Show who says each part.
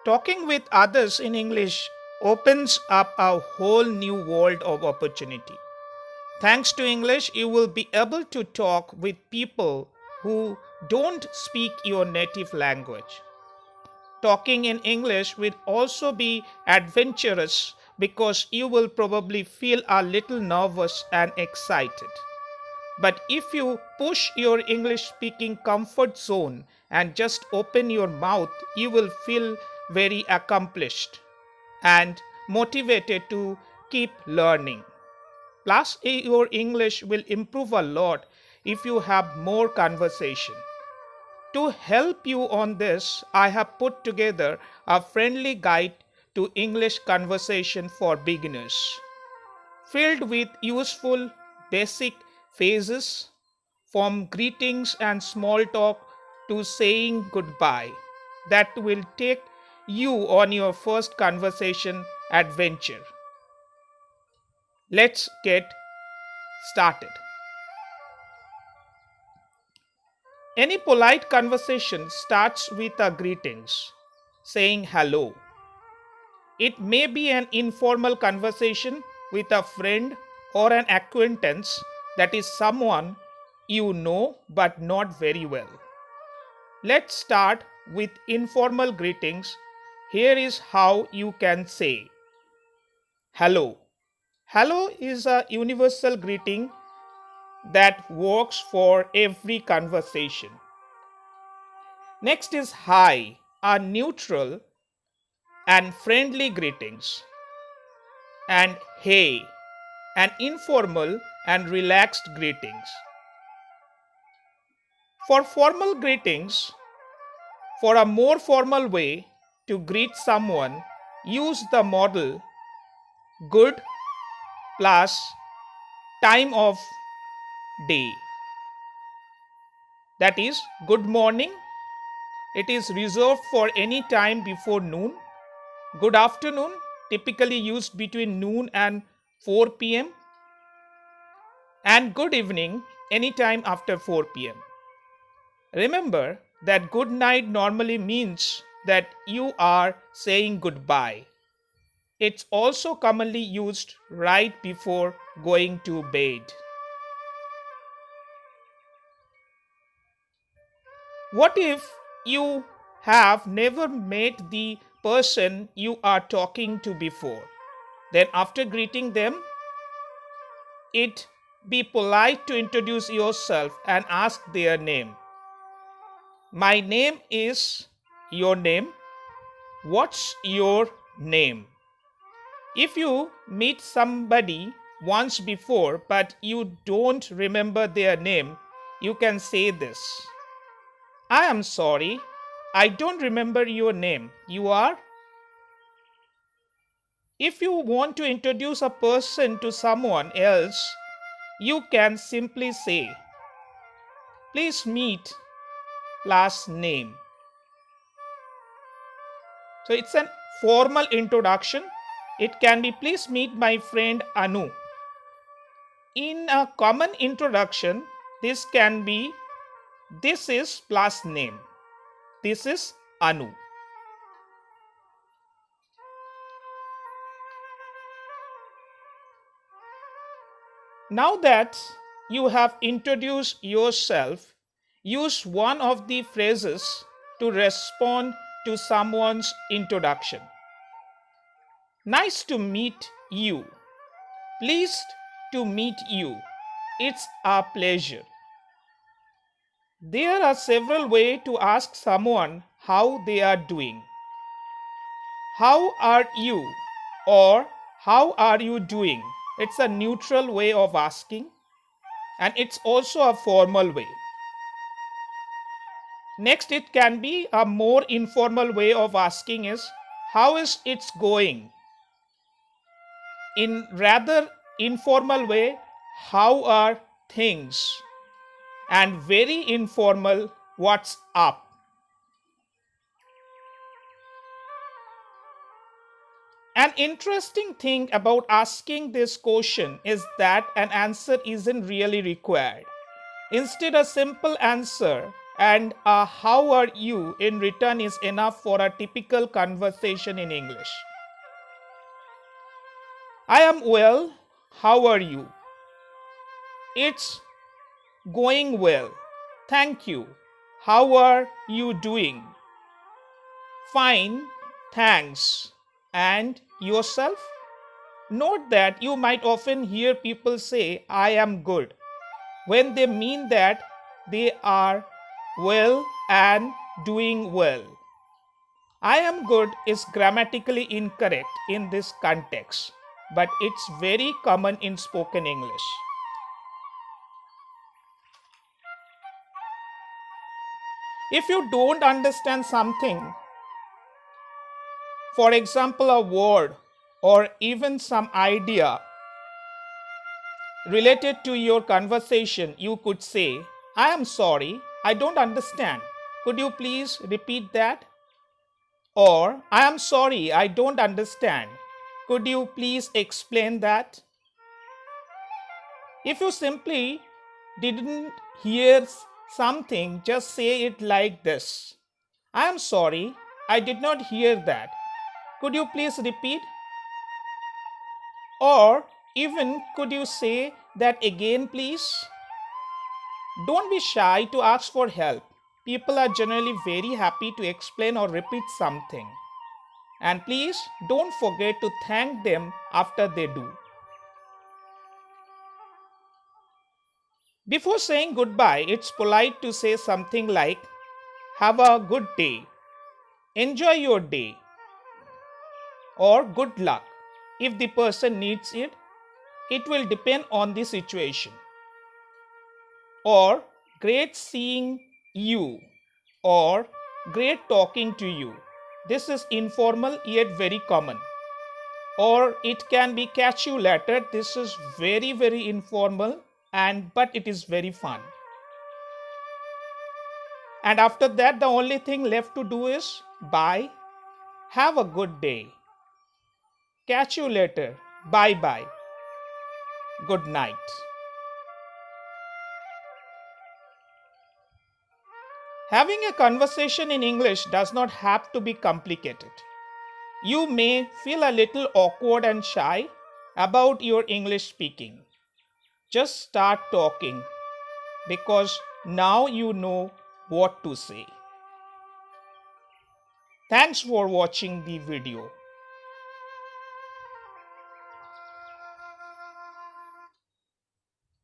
Speaker 1: Talking with others in English opens up a whole new world of opportunity. Thanks to English, you will be able to talk with people who don't speak your native language. Talking in English will also be adventurous because you will probably feel a little nervous and excited. But if you push your English speaking comfort zone and just open your mouth, you will feel very accomplished and motivated to keep learning. Plus, your English will improve a lot if you have more conversation. To help you on this, I have put together a friendly guide to English conversation for beginners, filled with useful basic phrases from greetings and small talk to saying goodbye that will take you on your first conversation adventure. Let's get started. Any polite conversation starts with a greetings, saying hello. It may be an informal conversation with a friend or an acquaintance, that is someone you know but not very well. Let's start with informal greetings. Here is how you can say hello. Hello is a universal greeting that works for every conversation. Next is hi, a neutral and friendly greetings, and hey, an informal and relaxed greetings. For formal greetings, for a more formal way to greet someone, use the model good plus time of day. That is, good morning. It is reserved for any time before noon. Good afternoon, typically used between noon and 4 p.m. And good evening, anytime after 4 p.m. Remember that good night normally means that you are saying goodbye. It's also commonly used right before going to bed. What if you have never met the person you are talking to before? Then, after greeting them, it be polite to introduce yourself and ask their name. My name is your name. What's your name? If you meet somebody once before but you don't remember their name, you can say this: I am sorry, I don't remember your name. You are? If you want to introduce a person to someone else, you can simply say, please meet last name. So it's an formal introduction. It can be, please meet my friend Anu. In a common introduction, this can be, this is plus name. This is Anu. Now that you have introduced yourself, use one of the phrases to respond to someone's introduction. Nice to meet you. Pleased to meet you. It's a pleasure. There are several ways to ask someone how they are doing. How are you? Or how are you doing? It's a neutral way of asking, and it's also a formal way. Next, it can be a more informal way of asking is, how is it going? In rather informal way, how are things? And very informal, what's up? An interesting thing about asking this question is that an answer isn't really required. Instead, a simple answer and a how are you in return is enough for a typical conversation in English. I am well. How are you? It's going well. Thank you. How are you doing? Fine. Thanks. And yourself? Note that you might often hear people say, I am good, when they mean that they are well and doing well. I am good is grammatically incorrect in this context, but it's very common in spoken English. If you don't understand something, for example, a word or even some idea related to your conversation, you could say, I am sorry, I don't understand. Could you please repeat that? Or, I am sorry, I don't understand. Could you please explain that? If you simply didn't hear something, just say it like this. I am sorry, I did not hear that. Could you please repeat? Or even could you say that again, please? Don't be shy to ask for help. People are generally very happy to explain or repeat something. And please don't forget to thank them after they do. Before saying goodbye, it's polite to say something like, have a good day, enjoy your day, or good luck. If the person needs it, it will depend on the situation. Or great seeing you, or great talking to you. This is informal yet very common. Or it can be catch you later. This is very informal but it is very fun. And after that, the only thing left to do is bye, have a good day, catch you later, bye, good night. Having a conversation in English does not have to be complicated. You may feel a little awkward and shy about your English speaking. Just start talking because now you know what to say. Thanks for watching the video.